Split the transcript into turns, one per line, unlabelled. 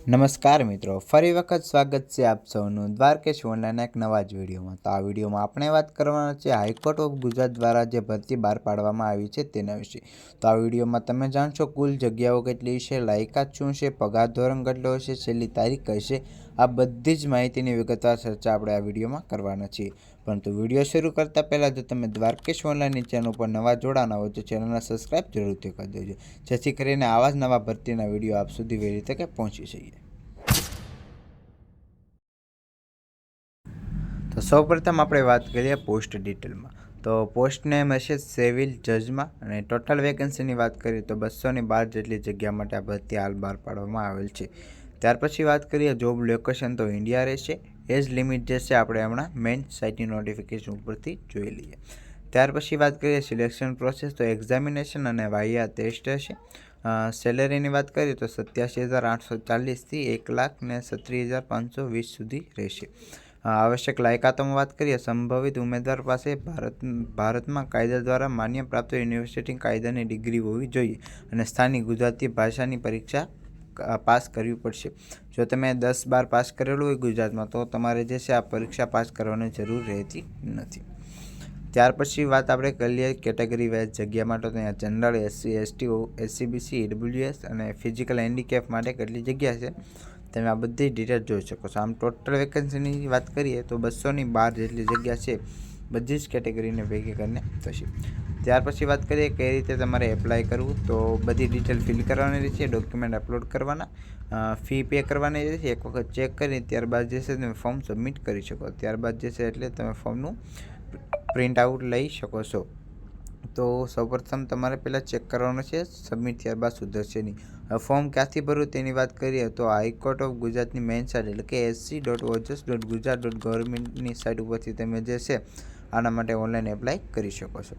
નમસ્કાર મિત્રો, ફરી વખત સ્વાગત છે આપ સૌનું દ્વારકેશ ઓનલાઈનના એક નવા જ વિડીયોમાં. તો આ વિડીયોમાં આપણે વાત કરવાના છે હાઈકોર્ટ ઓફ ગુજરાત દ્વારા જે ભરતી બહાર પાડવામાં આવી છે તેના વિશે. તો આ વિડીયોમાં તમે જાણશો કુલ જગ્યાઓ કેટલી છે, લાયકાત શું છે, પગાર ધોરણ કેટલો હશે, છેલ્લી તારીખ કઈ છે. આ બધી જ માહિતીની વિગતવાર ચર્ચા આપણે આ વિડીયોમાં કરવાના છીએ. પરંતુ વિડીયો શરૂ કરતાં પહેલાં જો તમે દ્વારકેશ ઓનલાઈનની ચેનલ ઉપર નવા જોડાના હોય તો ચેનલને સબસ્ક્રાઈબ જરૂરથી કરી દેજો, જેથી કરીને આવા જ નવા ભરતીના વિડીયો આપ સુધી વહેલી તકે પહોંચી શકીએ. તો સૌપ્રથમ આપણે વાત કરીએ પોસ્ટ ડિટેલમાં. તો પોસ્ટ નેમ હશે સિવિલ જજમાં અને ટોટલ વેકેન્સીની વાત કરીએ તો 212 જેટલી જગ્યા માટે આ ભરતી હાલ બહાર પાડવામાં આવેલ છે. ત્યાર પછી વાત કરીએ જોબ લોકેશન તો ઇન્ડિયા રહેશે. એજ લિમિટ જે છે આપણે હમણાં મેઇન સાઇટની નોટિફિકેશન ઉપરથી જોઈ લઈએ. ત્યાર પછી વાત કરીએ સિલેક્શન પ્રોસેસ તો એક્ઝામિનેશન અને વાહિયા ટેસ્ટ હશે. સેલેરીની વાત કરીએ તો 87,840થી 1,36,520 સુધી રહેશે. આવશ્યક લાયકાતોમાં વાત કરીએ સંભવિત ઉમેદવાર પાસે ભારતમાં કાયદા દ્વારા માન્ય પ્રાપ્ત યુનિવર્સિટી કાયદાની ડિગ્રી હોવી જોઈએ અને સ્થાનિક ગુજરાતી ભાષાની પરીક્ષા પાસ કરવી પડશે. જો તમે 10-12 પાસ કરેલું હોય ગુજરાતમાં તો તમારે જે છે આ પરીક્ષા પાસ કરવાની જરૂર રહેતી નથી. ત્યાર પછી વાત આપણે કરી લઈએ કેટેગરી વાઇઝ જગ્યા માટે. તો અહીંયા general, SC, ST, SCBC, EWS અને ફિઝિકલ હેન્ડીકેપ માટે કેટલી જગ્યા છે તમે આ બધી ડિટેલ જોઈ શકો છો. આમ ટોટલ વેકેન્સીની વાત કરીએ તો 212 જેટલી જગ્યા છે, બધી જ કેટેગરીને ભેગી કરીને થશે. ત્યાર પછી વાત કરીએ કઈ રીતે તમારે એપ્લાય કરવું. તો બધી ડિટેલ ફિલ કરવાની રહેશે, ડોક્યુમેન્ટ અપલોડ કરવાના, ફી પે કરવાની રહેશે. એક વખત ચેક કરી ત્યારબાદ જે છે તમે ફોર્મ સબમિટ કરી શકો. ત્યારબાદ જે છે એટલે તમે ફોર્મનું પ્રિન્ટ આઉટ લઈ શકો છો. તો સૌપ્રથમ તમારે પહેલાં ચેક કરવાનું છે, સબમિટ ત્યારબાદ સુધરશે નહીં. ફોર્મ ક્યાંથી ભરવું તેની વાત કરીએ તો હાઈકોર્ટ ઓફ ગુજરાતની મેઇન સાઇટ એટલે કે sc.ojas.gujarat.gov.ની સાઇટ ઉપરથી તમે જે છે આના માટે ઓનલાઈન એપ્લાય કરી શકો છો.